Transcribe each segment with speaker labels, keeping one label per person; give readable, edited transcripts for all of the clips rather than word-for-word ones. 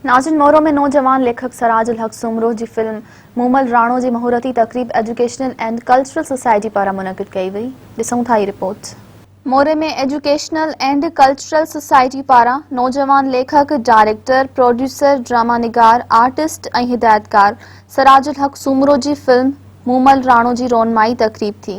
Speaker 1: नाज़िन मोरो में नौजवान लेखक सराजुल हक सुमरो जी फिल्म मूमल राणो जी मुहूर्ती तकरीब एजुकेशनल एंड कल्चरल सोसाइटी पारां मुनक़िद कई वई। ॾिसूं था रिपोर्ट। मोरे में एजुकेशनल एंड कल्चरल सोसाइटी पारां नौजवान लेखक, डायरेक्टर, प्रोड्यूसर, ड्रामा निगार, आर्टिस्ट ऐं हिदायतकार सराजुल हक सुमरो जी फिल्म मूमल राणो जी रोनमाई तकरीब थी।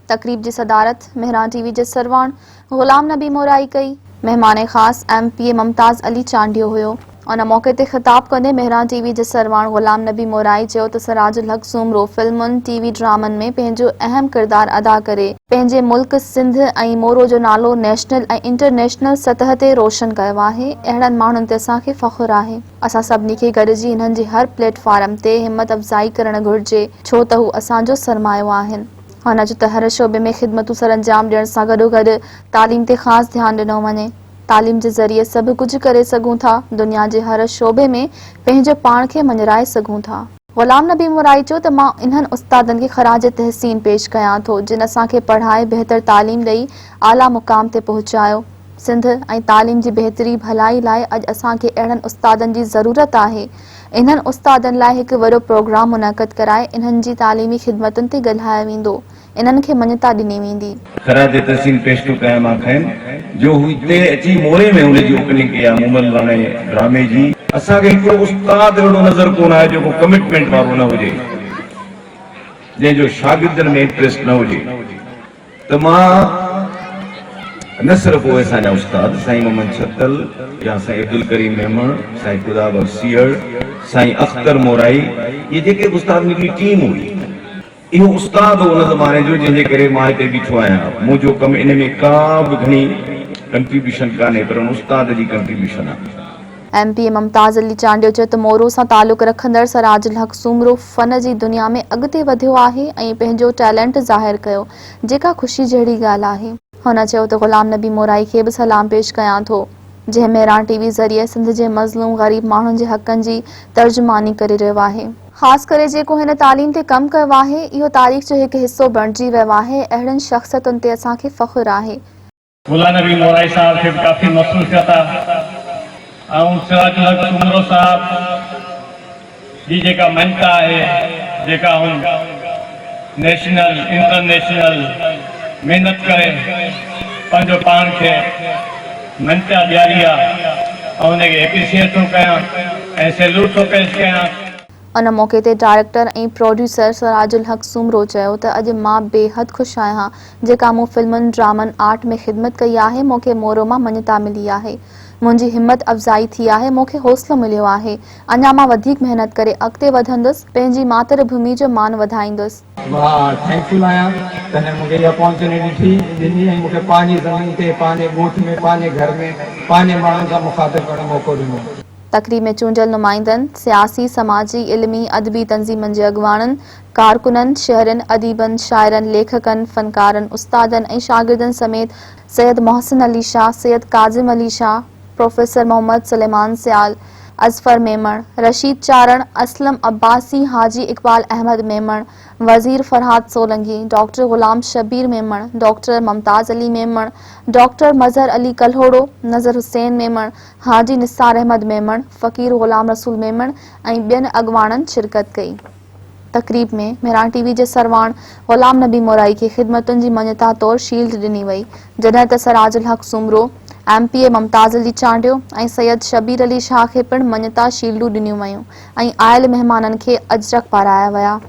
Speaker 1: तकरीब की सदारत मेहरान टीवी जे सरवाण गुलाम नबी मोराई कई। मेहमान खास MPA मुमताज़ अली चांडियो हुयो। उन मौके ते खिताब कंदे मेहरान टीवी जे सरवाण गुलाम नबी मोराई चयो त सराजुल हक सुमरो फिल्मुनि, TV ड्रामनि में पंहिंजो अहम किरदार अदा करे पंहिंजे मुल्क सिंध ऐं मोरो जो नालो नेशनल ऐं इंटरनेशनल सतह ते रोशन कयो आहे। अहिड़नि माण्हुनि ते असांखे फ़ख्रु आहे। असां सभिनी खे गॾिजी हिननि जी हर प्लेटफॉर्म ते हिम्मत अफ़ज़ाई करणु घुरिजे, छो त हू असांजो सरमायो आहिनि। हुन जो त हर शोबे में ख़िदमतूं सर अंजाम ॾियण सां गॾोगॾु तालीम ते ख़ासि ध्यानु ॾिनो वञे। तालीम जे ज़रिए सभु कुझु करे सघूं था, दुनिया जे हर शोबे में पंहिंजो पाण खे मञराए सघूं था। गुलाम नबी मुराई चयो त मां इन्हनि उस्तादनि खे ख़राज तहसीन पेश कयां थो जिन असांखे पढ़ाए बहितर तालीम ॾेई आला मुक़ाम ते पहुचायो। सिंध ऐं तालीम जी बहितरी भलाई लाइ अॼु असांखे अहिड़नि उस्तादनि जी ज़रूरत आहे। इन्हनि उस्तादनि लाइ हिकु वॾो प्रोग्राम मुनक़िद कराए इन्हनि जी तालीमी ख़िदमतुनि ते ॻाल्हायो वेंदो, इन्हनि खे मञता ॾिनी वेंदी।
Speaker 2: खराज तहसीन पेश टू कया मां खैन जो हुते अची मोरे में उन जी ओपनिंग कया मूमल राणे ड्रामे जी। असांखे हिकिड़ो उस्ताद अहिड़ो नज़र कोन आहे जेको कमिटमेंट वारो न हुजे, जंहिंजो शागिर्दनि में इंट्रेस्ट न हुजे। त मां न सिर्फ़ उहे असांजा उस्ताद साईं मोहम्मद छत्तल या साईं अब्दुल करीम मेमण, साईं खुदा बख्शियर, साईं अख्तर मोराई, ये जेके उस्ताद जी टीम हुई, इहो उस्ताद हो उन ज़माने जो जंहिंजे करे मां हिते बीठो आहियां। मुंहिंजो कमु इन में का बि घणी कंट्रीब्यूशन कान्हे, पर उन उस्ताद जी कंट्रीब्यूशन आहे।
Speaker 1: MPA मुमताज़ अली चांडियो चयो त मोरो सां तालुक़ रखंदड़ सराजुल हक सुमरो फ़न जी दुनिया में अॻिते वधियो आहे ऐं पंहिंजो टैलेंट ज़ाहिर कयो, जेका ख़ुशी जहिड़ी ॻाल्हि आहे। हुन चयो त गुलाम नबी मोराई खे बि सलाम पेश कयां थो, जंहिं मेहरान TV ज़रिए सिंध जे मज़लूम ग़रीब माण्हुनि जे हक़नि जी तर्जुमानी करे रहियो आहे। ख़ासि करे जेको हिन तालीम ते कमु कयो आहे, इहो तारीख़ जो हिकु हिसो बणिजी वियो आहे। अहिड़नि शख़्सियतुनि ते असांखे फ़ख्रु आहे।
Speaker 3: गुलाम नबी मोराई साहब खे काफ़ी मसरूफ़ियत आहे ऐं सराजुल हक सुमरो साहब जी जेका मनता आहे, जेका नेशनल इंटरनेशनल महिनत करे पंहिंजो पाण खे मनता ॾियारी आहे ऐं हुनखे एप्रिशिएट थो कयां ऐं सैल्यूट थो पेश कयां।
Speaker 1: उन मौके ते डायरेक्टर ऐं प्रोड्यूसर सराजुल हक सुमरो चयो त अॼु मां बेहद ख़ुशि आहियां जेका मूं फिल्मुनि, ड्रामनि, आर्ट में ख़िदमत कई आहे। मूंखे मोरो मां मञता मिली आहे, मुंहिंजी हिम्मत अफ़ज़ाई थी आहे, मूंखे हौसलो मिलियो आहे। अञा मां वधीक महिनत करे अॻिते वधंदुसि, पंहिंजी मातृभूमि जो मान वधाईंदुसि।
Speaker 4: मां थैंकफुल आहियां त मूंखे इहा अपॉर्चुनिटी ॾिनी ऐं मूंखे पंहिंजी ज़मीन ते, पंहिंजे ॻोठ में, पंहिंजे घर में, पंहिंजे माण्हुनि सां मुखातिब करण जो मौक़ो ॾिनो।
Speaker 1: तकरीब में चूंडियल नुमाइंदनि, सियासी, समाजी, इल्मी, अदबी तंज़ीमनि जे अॻवाननि, कारकुननि, शहरनि, अदीबनि, शाइरनि, लेखकनि, फ़नकारनि, उस्तादनि ऐं शागिर्दनि समेत सैयद मोहसिन अली शाह, सैयद काज़िम अली शाह, प्रोफेसर मोहम्मद सुलेमान सियाल, अज़फर मेमण, रशीद चारण, असलम अब्बासी, हाजी इकबाल अहमद मेमण, वज़ीर फरहाद सोलंकी, डॉक्टर गुलाम शबीर मेमण, डॉक्टर मुमताज़ अली मेमण, डॉक्टर मज़हर अली कल्होड़ो, नज़र हुसैन मेमण, हाजी निसार अहमद मेमण, फ़कीर गुलाम रसूल मेमण ऐं ॿियनि अॻवाननि शिरकत कई। तकरीब में मेहरान TV जे सरवाण गुलाम नबी मोराई खे ख़िदमतुनि जी मञता तौरु शील्ड ॾिनी वई, जॾहिं त सराजुल हक सुमरो, MPA मुमताज़ अली चांडियो ऐं सैयद शबीर अली शाह खे पिणु मञता शील्डूं ॾिनियूं वयूं ऐं आयल महिमाननि खे अजरक पाराया विया।